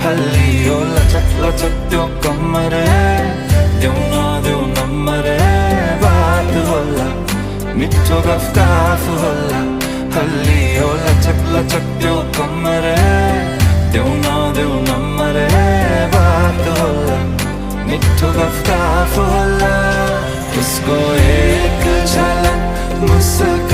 हल्ली ओ लचक लचक त्यो कमरे देऊ नम्बरे बात होला मिठो गफ होला हल्ली ओ लचक लचक त्यो कमरे देऊ नम्बरे बात होला मिठो गफ होला उसको एक झलक मुस्कान